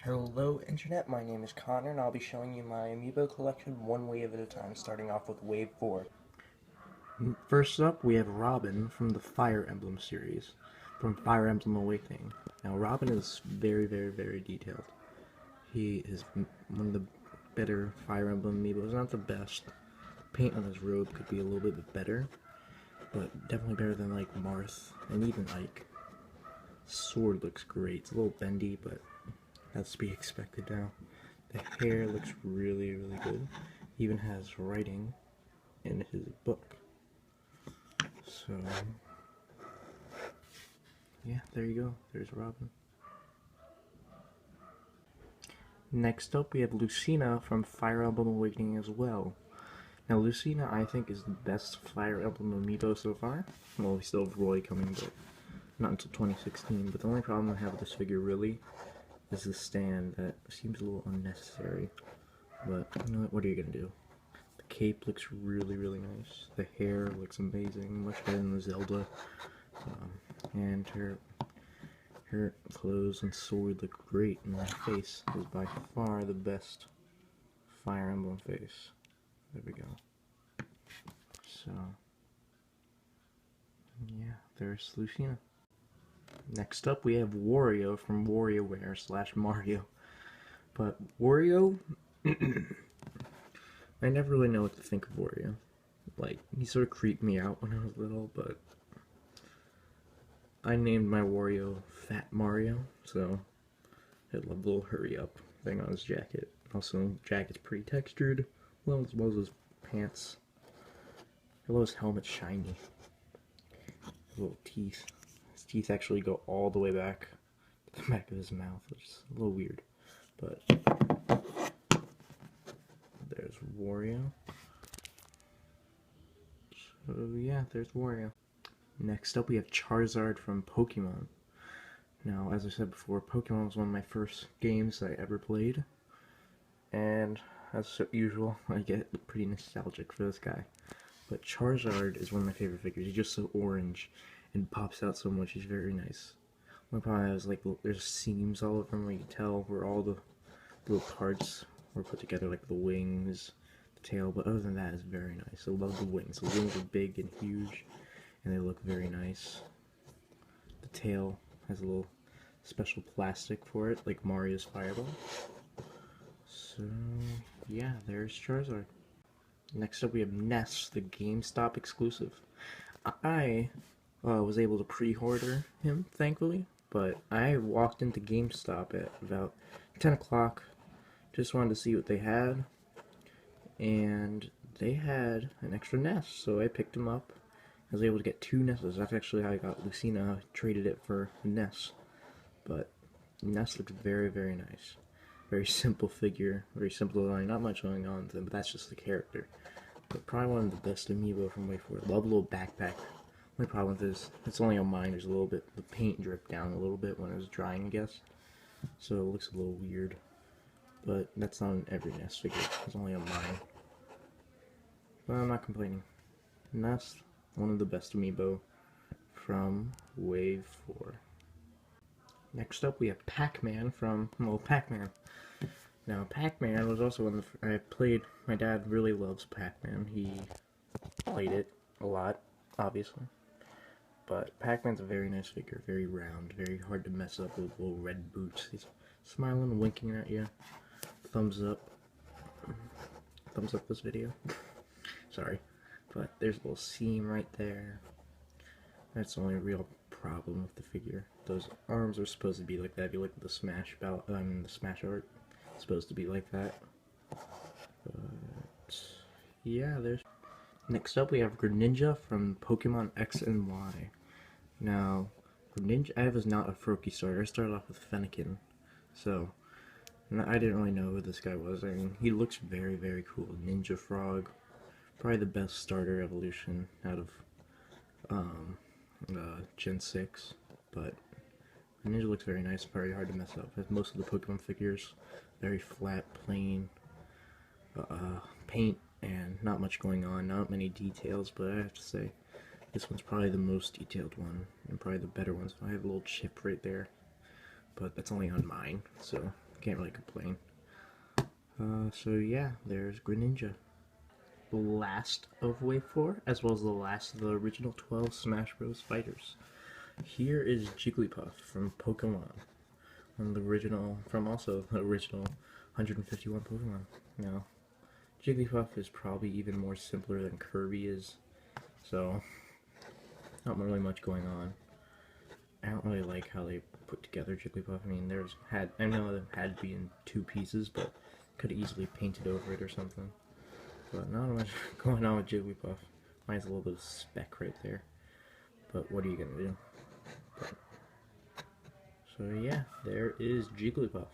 Hello Internet, my name is Connor and I'll be showing you my Amiibo collection one wave at a time, starting off with Wave 4. First up, we have Robin from the Fire Emblem series, from Fire Emblem Awakening. Now, Robin is very detailed. He is one of the better Fire Emblem amiibos. Not the best. Paint on his robe could be a little bit better, but definitely better than like Marth and even Ike. Sword looks great. It's a little bendy, but that's to be expected now. The hair looks really good. He even has writing in his book. So, yeah, there you go. There's Robin. Next up, we have Lucina from Fire Emblem Awakening as well. Now, Lucina, I think, is the best Fire Emblem amiibo so far. Well, we still have Roy coming, but not until 2016. But the only problem I have with this figure, really, is the stand that seems a little unnecessary. But, you know what are you going to do? The cape looks really nice. The hair looks amazing, much better than the Zelda. And her clothes and sword look great, and her face is by far the best Fire Emblem face. There we go. So, yeah, there's Lucina. Next up, we have Wario from WarioWare / Mario. But Wario, I never really know what to think of Wario. Like, he sort of creeped me out when I was little, but I named my Wario Fat Mario, so I love the little hurry up thing on his jacket. Also, jacket's pretty textured, well as his pants. I love his helmet shiny. His little teeth. His teeth actually go all the way back to the back of his mouth, which is a little weird. But there's Wario. So yeah, there's Wario. Next up we have Charizard from Pokemon. Now, as I said before, Pokemon was one of my first games I ever played. And as usual, I get pretty nostalgic for this guy. But Charizard is one of my favorite figures. He's just so orange and pops out so much. He's very nice. My problem is like there's seams all over him where you can tell where all the little parts were put together, like the wings, the tail. But other than that, it's very nice. I love the wings. The wings are big and huge, and they look very nice. The tail has a little special plastic for it, like Mario's Fireball. So, yeah, there's Charizard. Next up, we have Ness, the GameStop exclusive. I was able to pre-order him, thankfully, but I walked into GameStop at about 10 o'clock, just wanted to see what they had, and they had an extra Ness, so I picked him up. I was able to get 2 Nesses. That's actually how I got Lucina, traded it for Ness. But Ness looks very nice. Very simple figure, very simple design, not much going on with him, but that's just the character. But probably one of the best amiibo from Wave 4. Love a little backpack. Only problem with this, it's only on mine, there's a little bit, the paint dripped down a little bit when it was drying, I guess. So it looks a little weird. But that's not on every Ness figure, it's only on mine. But I'm not complaining. And that's one of the best amiibo from Wave 4. Next up, we have Pac-Man from, well, Pac-Man. Now, Pac-Man was also one I played. My dad really loves Pac-Man. He played it a lot, obviously. But Pac-Man's a very nice figure, very round, very hard to mess up with little red boots. He's smiling, winking at you. Thumbs up. Thumbs up this video. Sorry. But there's a little seam right there. That's the only real problem with the figure. Those arms are supposed to be like that. If you look at the Smash the Smash art, it's supposed to be like that. But yeah, there's. Next up, we have Greninja from Pokemon X and Y. Now, Greninja, I was not a Froakie starter. I started off with Fennekin, so I didn't really know who this guy was. I mean, he looks very cool. Ninja Frog, probably the best starter evolution out of Gen 6, but Ninja looks very nice, very hard to mess up. As most of the Pokemon figures, very flat, plain paint, and not much going on, not many details, but I have to say, this one's probably the most detailed one, and probably the better ones. I have a little chip right there, but that's only on mine, so Can't really complain. So yeah, there's Greninja. The last of Wave 4, as well as the last of the original 12 Smash Bros. Fighters. Here is Jigglypuff from Pokemon. From also the original 151 Pokemon. Now, Jigglypuff is probably even more simpler than Kirby is, so not really much going on. I don't really like how they put together Jigglypuff. I mean, I know it had to be in two pieces, but could have easily painted over it or something. But not much going on with Jigglypuff. Mine's a little bit of speck right there. But what are you gonna do? So yeah, there is Jigglypuff.